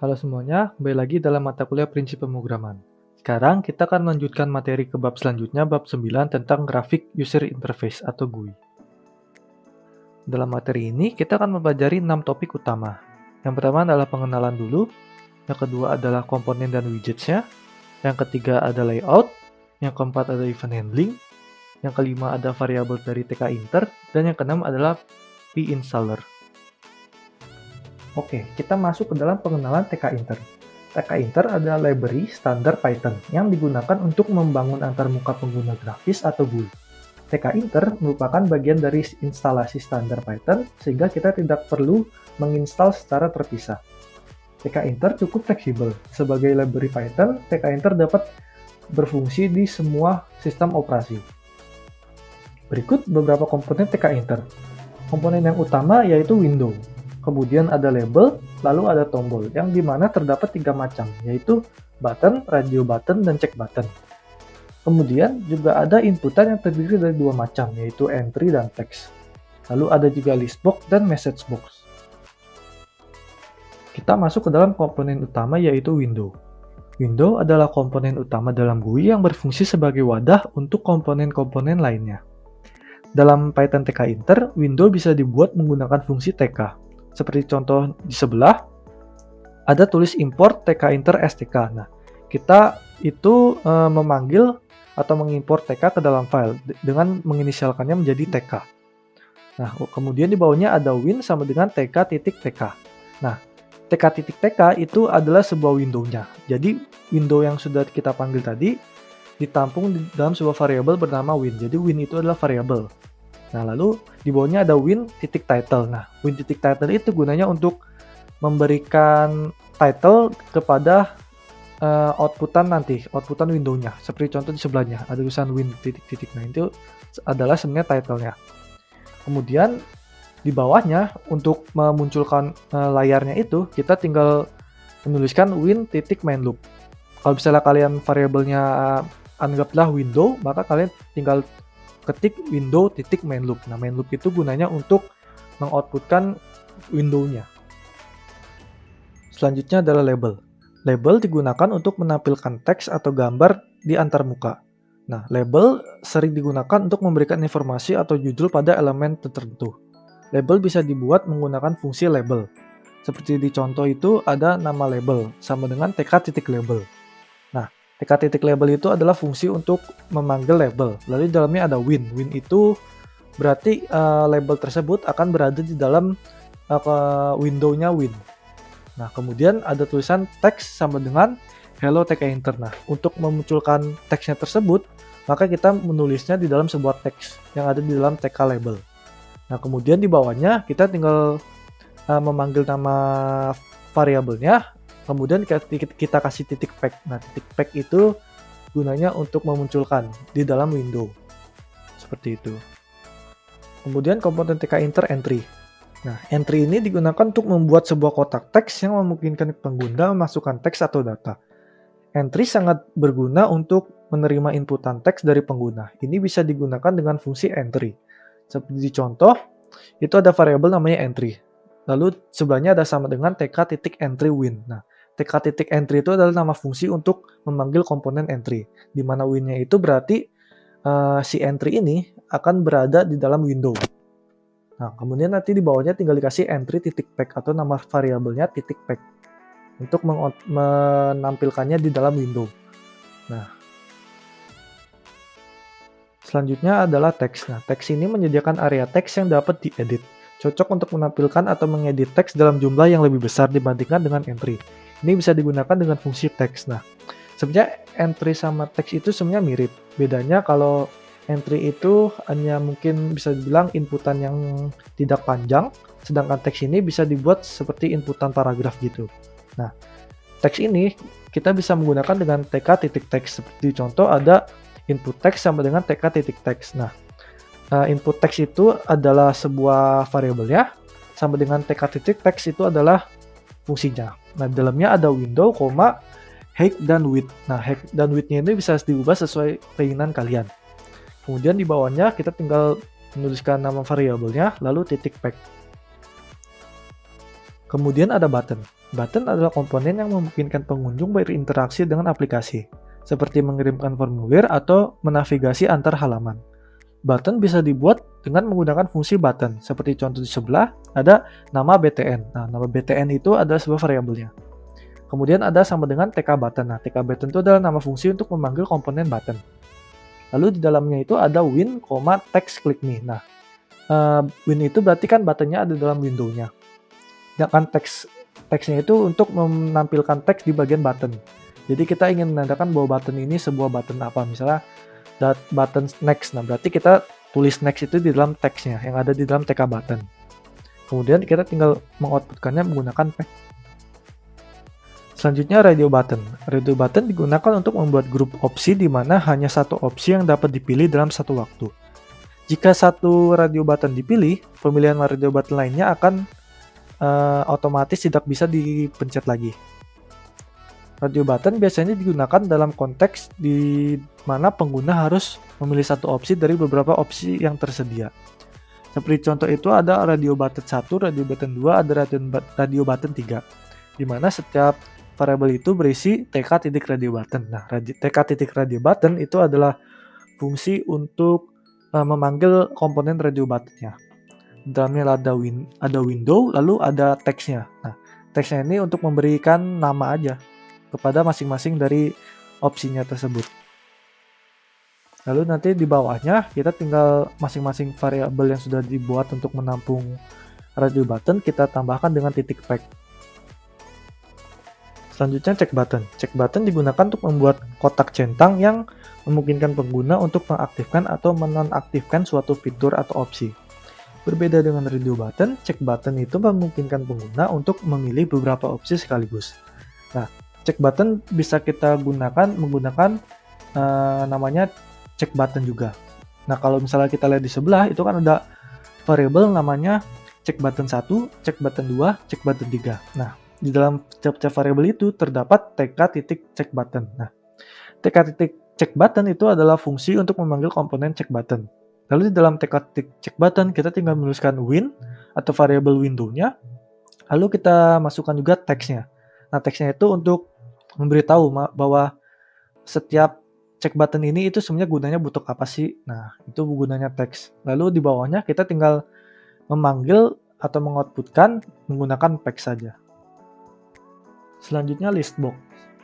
Halo semuanya, kembali lagi dalam mata kuliah Prinsip Pemrograman. Sekarang kita akan melanjutkan materi ke bab selanjutnya, bab 9 tentang Graphic User Interface atau GUI. Dalam materi ini, kita akan mempelajari 6 topik utama. Yang pertama adalah pengenalan dulu, yang kedua adalah komponen dan widgets-nya, yang ketiga ada layout, yang keempat ada event handling, yang kelima ada variabel dari tkinter, dan yang keenam adalah pinstaller. Oke, kita masuk ke dalam pengenalan tkinter. tkinter adalah library standar Python yang digunakan untuk membangun antarmuka pengguna grafis atau GUI. tkinter merupakan bagian dari instalasi standar Python sehingga kita tidak perlu menginstal secara terpisah. tkinter cukup fleksibel. Sebagai library Python, tkinter dapat berfungsi di semua sistem operasi. Berikut beberapa komponen tkinter. Komponen yang utama yaitu window. Kemudian ada label, lalu ada tombol, yang dimana terdapat 3 macam, yaitu button, radio button, dan check button. Kemudian juga ada inputan yang terdiri dari 2 macam, yaitu entry dan text. Lalu ada juga list box dan message box. Kita masuk ke dalam komponen utama yaitu window. Window adalah komponen utama dalam GUI yang berfungsi sebagai wadah untuk komponen-komponen lainnya. Dalam Python tkinter, window bisa dibuat menggunakan fungsi tk. Seperti contoh di sebelah, ada tulis import tkinter stk. Nah, kita itu memanggil atau mengimport tk ke dalam file dengan menginisialkannya menjadi tk. Nah, kemudian di bawahnya ada win sama dengan tk.tk. Nah, tk.tk itu adalah sebuah window-nya. Jadi, window yang sudah kita panggil tadi ditampung di dalam sebuah variabel bernama win. Jadi, win itu adalah variabel. Nah, lalu di bawahnya ada win.title. Nah, win.title itu gunanya untuk memberikan title kepada outputan window-nya. Seperti contoh di sebelahnya, ada tulisan win. Nah, itu adalah sebenarnya title-nya. Kemudian di bawahnya untuk memunculkan layarnya itu, kita tinggal menuliskan win.mainLoop. Kalau misalnya kalian variabelnya anggaplah window, maka kalian tinggal ketik window.mainLoop. Nah, mainLoop itu gunanya untuk mengoutputkan window-nya. Selanjutnya adalah label. Label digunakan untuk menampilkan teks atau gambar di antarmuka. Nah, label sering digunakan untuk memberikan informasi atau judul pada elemen tertentu. Label bisa dibuat menggunakan fungsi label. Seperti di contoh itu ada nama label sama dengan tk.label. Nah, tk.label itu adalah fungsi untuk memanggil label. Lalu di dalamnya ada win. Win itu berarti label tersebut akan berada di dalam window-nya win. Nah, kemudian ada tulisan teks sama dengan hello tkinter. Nah, untuk memunculkan teksnya tersebut, maka kita menulisnya di dalam sebuah teks yang ada di dalam tk label. Nah, kemudian di bawahnya kita tinggal memanggil nama variabelnya, kemudian kita kasih titik pack. Nah, titik pack itu gunanya untuk memunculkan di dalam window. Seperti itu. Kemudian komponen tkinter entry. Nah, entry ini digunakan untuk membuat sebuah kotak teks yang memungkinkan pengguna memasukkan teks atau data. Entry sangat berguna untuk menerima inputan teks dari pengguna. Ini bisa digunakan dengan fungsi entry. Seperti di contoh, itu ada variabel namanya entry. Lalu sebelahnya ada sama dengan tk.entry win. Nah, tk.entry itu adalah nama fungsi untuk memanggil komponen entry. Di mana win-nya itu berarti si entry ini akan berada di dalam window. Nah, kemudian nanti di bawahnya tinggal dikasih entry.pack atau nama variabelnya .pack untuk menampilkannya di dalam window. Nah, selanjutnya adalah teks. Nah, teks ini menyediakan area teks yang dapat diedit. Cocok untuk menampilkan atau mengedit teks dalam jumlah yang lebih besar dibandingkan dengan entry. Ini bisa digunakan dengan fungsi teks. Nah, sebenarnya entry sama teks itu sebenarnya mirip. Bedanya kalau entry itu hanya mungkin bisa dibilang inputan yang tidak panjang, sedangkan teks ini bisa dibuat seperti inputan paragraf gitu. Nah, teks ini kita bisa menggunakan dengan tk.text. Seperti contoh ada input text sama dengan tk.text. Nah, input text itu adalah sebuah variabelnya, sama dengan tk.text itu adalah fungsinya. Nah, dalamnya ada window, height dan width. Nah, height dan width-nya ini bisa diubah sesuai keinginan kalian. Kemudian di bawahnya kita tinggal menuliskan nama variabelnya, lalu .pack. Kemudian ada button. Button adalah komponen yang memungkinkan pengunjung berinteraksi dengan aplikasi, seperti mengirimkan formulir atau menavigasi antar halaman. Button bisa dibuat dengan menggunakan fungsi button, seperti contoh di sebelah ada nama BTN. Nah, nama BTN itu adalah sebuah variabelnya. Kemudian ada sama dengan TK button. Nah, TK button itu adalah nama fungsi untuk memanggil komponen button. Lalu di dalamnya itu ada win, text click me. Nah, win itu berarti kan buttonnya ada dalam window-nya. Sedangkan teksnya itu untuk menampilkan teks di bagian button. Jadi kita ingin menandakan bahwa button ini sebuah button apa. Misalnya button next. Nah, berarti kita tulis next itu di dalam teksnya yang ada di dalam TK button. Kemudian kita tinggal mengoutputkannya menggunakan pack. Selanjutnya radio button. Radio button digunakan untuk membuat grup opsi di mana hanya satu opsi yang dapat dipilih dalam satu waktu. Jika satu radio button dipilih, pemilihan radio button lainnya akan otomatis tidak bisa dipencet lagi. Radio button biasanya digunakan dalam konteks di mana pengguna harus memilih satu opsi dari beberapa opsi yang tersedia. Seperti contoh itu ada radio button 1, radio button 2, ada radio button 3. Di mana setiap variabel itu berisi tk.radio button. Nah, tk.radio button itu adalah fungsi untuk memanggil komponen radio buttonnya. Di dalamnya ada window, lalu ada teksnya. Nah, teksnya ini untuk memberikan nama aja kepada masing-masing dari opsinya tersebut. Lalu nanti di bawahnya kita tinggal masing-masing variabel yang sudah dibuat untuk menampung radio button kita tambahkan dengan titik pack. Selanjutnya check button. Check button digunakan untuk membuat kotak centang yang memungkinkan pengguna untuk mengaktifkan atau menonaktifkan suatu fitur atau opsi. Berbeda dengan radio button, check button itu memungkinkan pengguna untuk memilih beberapa opsi sekaligus. Nah, check button bisa kita gunakan menggunakan namanya check button juga. Nah, kalau misalnya kita lihat di sebelah, itu kan ada variabel namanya check button 1, check button 2, check button 3. Nah, di dalam setiap variabel itu terdapat tk.check button. Nah, tk.check button itu adalah fungsi untuk memanggil komponen check button. Lalu di dalam tk.check button kita tinggal menuliskan win atau variabel window-nya. Lalu kita masukkan juga teksnya. Nah, teksnya itu untuk memberitahu bahwa setiap check button ini itu sebenarnya gunanya butuh apa sih? Nah, itu gunanya teks. Lalu di bawahnya kita tinggal memanggil atau mengoutputkan menggunakan pack saja. Selanjutnya listbox.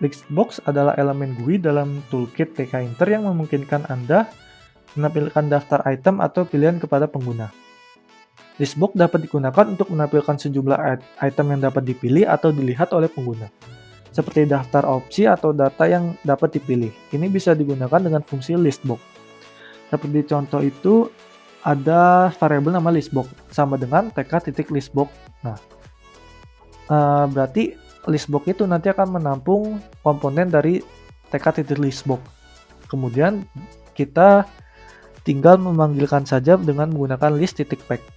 Listbox adalah elemen GUI dalam toolkit TK-Inter yang memungkinkan Anda menampilkan daftar item atau pilihan kepada pengguna. Listbox dapat digunakan untuk menampilkan sejumlah item yang dapat dipilih atau dilihat oleh pengguna, seperti daftar opsi atau data yang dapat dipilih. Ini bisa digunakan dengan fungsi listbox. Seperti contoh itu ada variabel nama listbox sama dengan tk.listbox. Nah, berarti listbox itu nanti akan menampung komponen dari tk.listbox. Kemudian kita tinggal memanggilkan saja dengan menggunakan list.pack.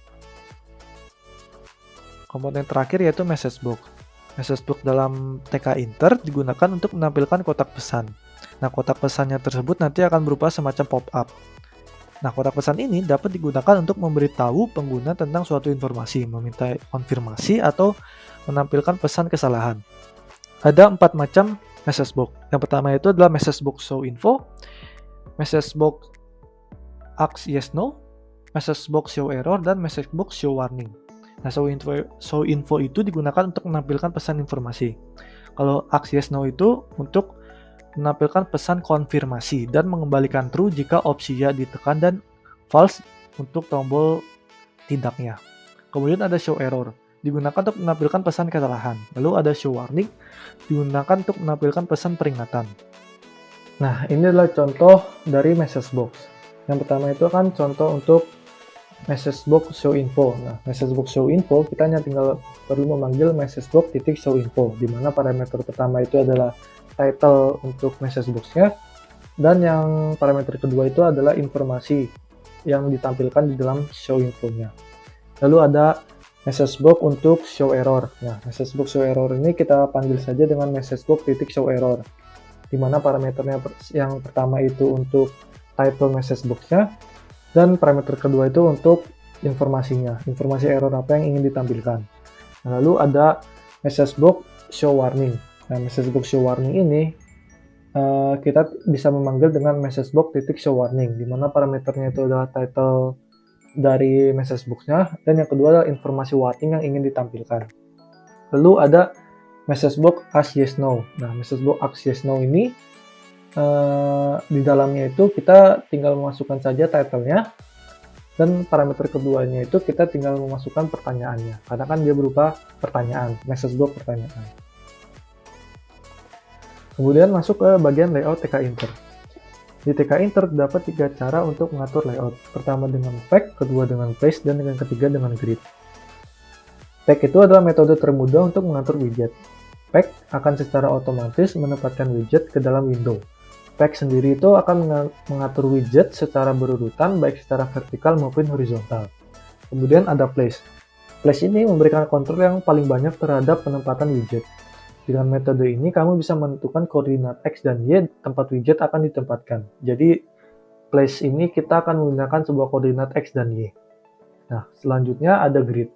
Komponen terakhir yaitu messagebox. Messagebox dalam TK-Inter digunakan untuk menampilkan kotak pesan. Nah, kotak pesannya tersebut nanti akan berupa semacam pop-up. Nah, kotak pesan ini dapat digunakan untuk memberitahu pengguna tentang suatu informasi, meminta konfirmasi, atau menampilkan pesan kesalahan. Ada 4 macam messagebox. Yang pertama itu adalah messagebox show info, messagebox ask yes no, messagebox show error, dan messagebox show warning. Nah, show info itu digunakan untuk menampilkan pesan informasi. Kalau ask yes no itu untuk menampilkan pesan konfirmasi dan mengembalikan true jika opsi ya ditekan dan false untuk tombol tindaknya. Kemudian ada show error, digunakan untuk menampilkan pesan kesalahan. Lalu ada show warning, digunakan untuk menampilkan pesan peringatan. Nah, ini adalah contoh dari messagebox. Yang pertama itu kan contoh untuk messagebox show info. Nah, messagebox show info kita hanya tinggal perlu memanggil messagebox.show info, di mana parameter pertama itu adalah title untuk messagebox-nya, dan yang parameter kedua itu adalah informasi yang ditampilkan di dalam show info-nya. Lalu ada messagebox untuk show error. Nah, messagebox show error ini kita panggil saja dengan messagebox.show error, di mana parameternya yang pertama itu untuk title messagebox-nya, dan parameter kedua itu untuk informasinya, informasi error apa yang ingin ditampilkan. Nah, lalu ada messagebox show warning. Nah, message box show warning ini kita bisa memanggil dengan message box titik show warning, di mana parameternya itu adalah title dari message box-nya, dan yang kedua adalah informasi warning yang ingin ditampilkan. Lalu ada message box ask yes no. Nah, message box ask yes no ini di dalamnya itu kita tinggal memasukkan saja title-nya, dan parameter keduanya itu kita tinggal memasukkan pertanyaannya, karena kan dia berupa pertanyaan, message box pertanyaan. Kemudian masuk ke bagian layout TK-Inter. Di TK-Inter terdapat 3 cara untuk mengatur layout. Pertama dengan pack, kedua dengan place, dan yang ketiga dengan grid. Pack itu adalah metode termudah untuk mengatur widget. Pack akan secara otomatis menempatkan widget ke dalam window. Pack sendiri itu akan mengatur widget secara berurutan, baik secara vertikal maupun horizontal. Kemudian ada place. Place ini memberikan kontrol yang paling banyak terhadap penempatan widget. Dengan metode ini, kamu bisa menentukan koordinat X dan Y tempat widget akan ditempatkan. Jadi, place ini kita akan menggunakan sebuah koordinat X dan Y. Nah, selanjutnya ada grid.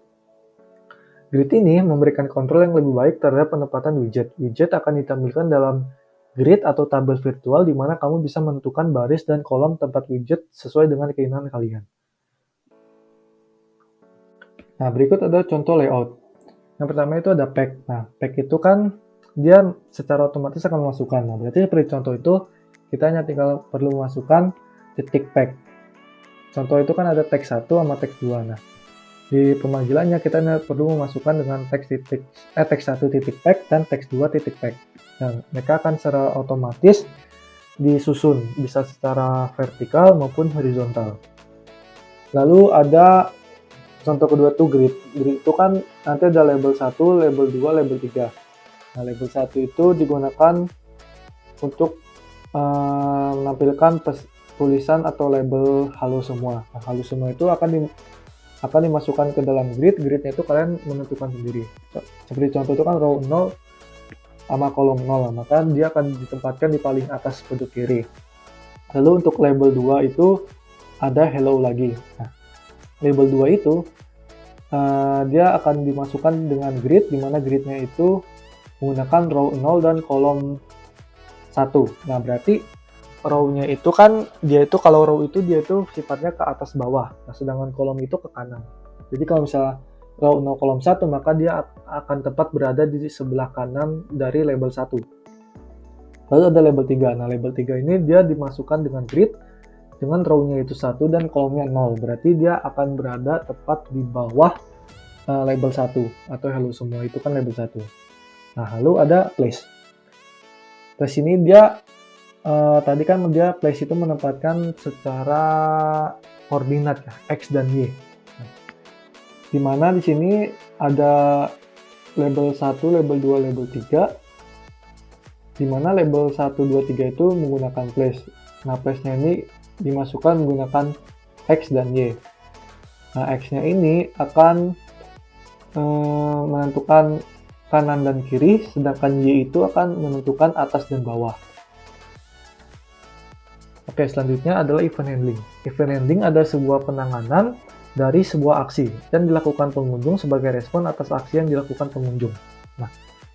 Grid ini memberikan kontrol yang lebih baik terhadap penempatan widget. Widget akan ditampilkan dalam grid atau tabel virtual di mana kamu bisa menentukan baris dan kolom tempat widget sesuai dengan keinginan kalian. Nah, berikut ada contoh layout. Yang pertama itu ada pack. Nah, pack itu kan dia secara otomatis akan memasukkan. Nah, berarti seperti contoh itu, kita hanya tinggal perlu memasukkan titik pack. Contoh itu kan ada teks 1 sama teks 2. Nah, di pemanggilannya kita hanya perlu memasukkan dengan teks 1 titik pack dan teks 2 titik pack. Dan mereka akan secara otomatis disusun, bisa secara vertikal maupun horizontal. Lalu ada contoh kedua tuh grid. Grid itu kan nanti ada label 1, label 2, label 3. Nah, label 1 itu digunakan untuk menampilkan tulisan atau label halo semua. Nah, halo semua itu akan dimasukkan ke dalam grid. Gridnya itu kalian menentukan sendiri. Seperti contoh itu kan row 0 sama kolom 0, maka dia akan ditempatkan di paling atas pojok kiri. Lalu untuk label 2 itu ada hello lagi. Nah, label 2 itu dia akan dimasukkan dengan grid, di mana gridnya itu menggunakan row 0 dan kolom 1. Nah, berarti row-nya itu kan dia itu kalau row itu dia itu sifatnya ke atas bawah. Nah, sedangkan kolom itu ke kanan. Jadi kalau misalnya row 0 kolom 1, maka dia akan tepat berada di sebelah kanan dari label 1. Lalu ada label 3. Nah, label 3 ini dia dimasukkan dengan grid dengan row-nya itu 1 dan kolomnya 0. Berarti dia akan berada tepat di bawah label 1 atau hello semua itu kan label 1. Nah, lalu ada place. Place ini dia tadi kan dia place itu menempatkan secara koordinat ya, X dan Y. Nah, di mana di sini ada label 1, label 2, label 3. Di mana label 1, 2, 3 itu menggunakan place. Nah, place-nya ini dimasukkan menggunakan X dan Y. Nah, X-nya ini akan menentukan kanan dan kiri, sedangkan Y itu akan menentukan atas dan bawah. Oke, selanjutnya adalah event handling. Event handling adalah sebuah penanganan dari sebuah aksi dan dilakukan pengunjung sebagai respon atas aksi yang dilakukan pengunjung. Nah,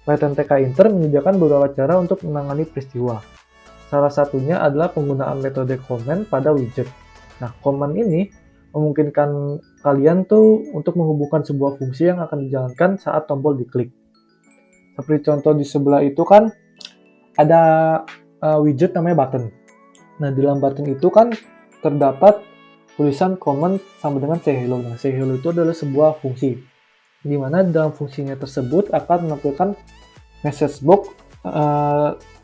Python TK-Inter menyediakan beberapa cara untuk menangani peristiwa. Salah satunya adalah penggunaan metode command pada widget. Nah, command ini memungkinkan kalian tuh untuk menghubungkan sebuah fungsi yang akan dijalankan saat tombol diklik. Seperti contoh di sebelah itu kan ada widget namanya button. Nah, di dalam button itu kan terdapat tulisan command sama dengan say hello. Nah, say hello itu adalah sebuah fungsi, di mana dalam fungsinya tersebut akan menampilkan message box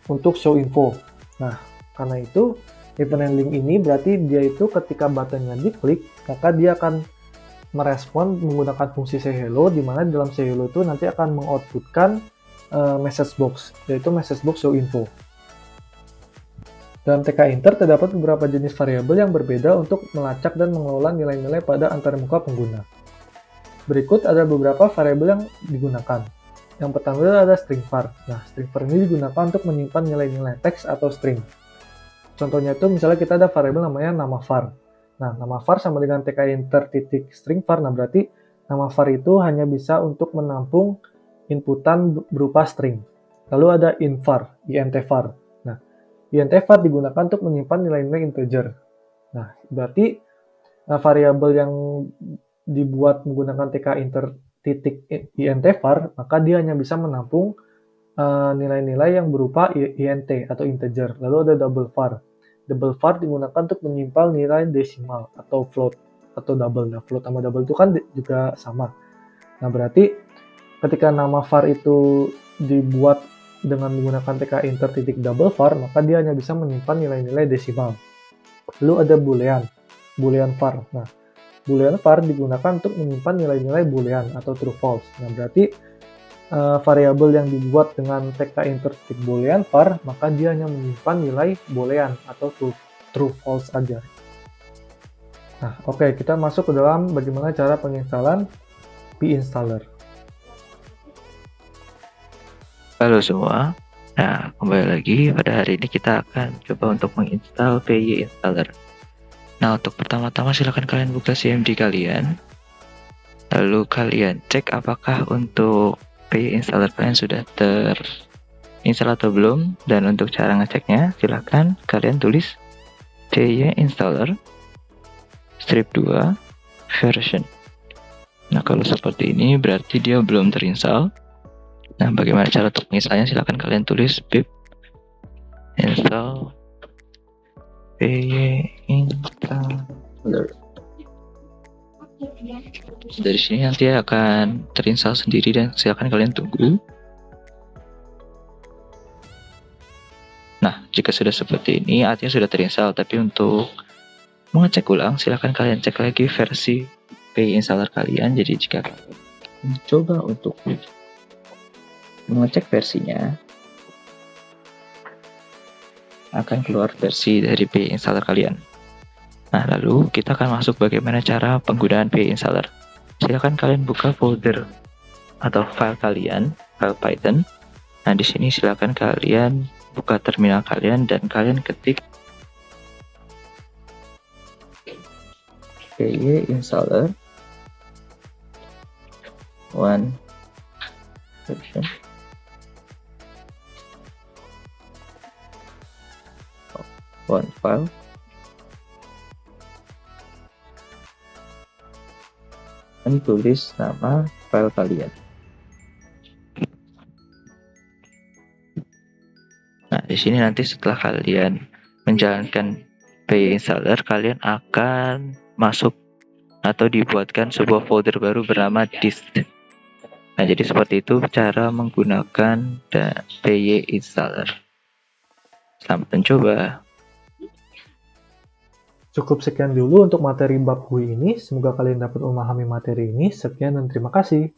untuk show info. Nah, karena itu event handling ini berarti dia itu ketika buttonnya diklik, maka dia akan merespon menggunakan fungsi say hello, di mana dalam say hello itu nanti akan mengoutputkan message box, yaitu message box show info. Dalam TK-Inter terdapat beberapa jenis variabel yang berbeda untuk melacak dan mengelola nilai-nilai pada antarmuka pengguna. Berikut ada beberapa variabel yang digunakan. Yang pertama ada string var. Nah, string var ini digunakan untuk menyimpan nilai-nilai teks atau string. Contohnya itu misalnya kita ada variabel namanya nama var. Nah, nama var sama dengan TK-Inter titik string var. Nah, berarti nama var itu hanya bisa untuk menampung inputan berupa string. Lalu ada invar, intvar. Nah, intvar digunakan untuk menyimpan nilai-nilai integer. Nah, berarti variabel yang dibuat menggunakan tk inter titik intvar, maka dia hanya bisa menampung nilai-nilai yang berupa int atau integer. Lalu ada double var. Double var digunakan untuk menyimpan nilai desimal atau float atau double. Nah, float sama double itu kan juga sama. Nah, berarti ketika nama var itu dibuat dengan menggunakan tk inter titik double var, maka dia hanya bisa menyimpan nilai-nilai desimal. Lalu ada boolean var. Nah, boolean var digunakan untuk menyimpan nilai-nilai boolean atau true false. Nah, berarti variabel yang dibuat dengan tk inter titik boolean var, maka dia hanya menyimpan nilai boolean atau true false aja. Nah, oke, kita masuk ke dalam bagaimana cara penginstalan pinstaller. Halo semua, nah kembali lagi pada hari ini kita akan coba untuk menginstal PY installer. Nah, untuk pertama-tama silahkan kalian buka CMD kalian, lalu kalian cek apakah untuk PY installer kalian sudah terinstall atau belum. Dan untuk cara ngeceknya silahkan kalian tulis PY installer strip 2 version. Nah, kalau seperti ini berarti dia belum terinstall. Nah, bagaimana cara untuk menginstalnya? Silahkan kalian tulis pip install PY installer. Dari sini nanti akan terinstall sendiri dan silahkan kalian tunggu. Nah, jika sudah seperti ini artinya sudah terinstall. Tapi untuk mengecek ulang silahkan kalian cek lagi versi PY installer kalian. Jadi jika kalian mencoba untuk mengecek versinya, akan keluar versi dari PY installer kalian. Nah, lalu kita akan masuk bagaimana cara penggunaan PY installer. Silakan kalian buka folder atau file kalian, file Python. Nah, di sini silakan kalian buka terminal kalian dan kalian ketik PY installer 1 version. One file. Dan tulis nama file kalian. Nah, di sini nanti setelah kalian menjalankan PY installer, kalian akan masuk atau dibuatkan sebuah folder baru bernama dist. Nah, jadi seperti itu cara menggunakan PY installer. Selamat mencoba. Cukup sekian dulu untuk materi bab UI ini. Semoga kalian dapat memahami materi ini. Sekian dan terima kasih.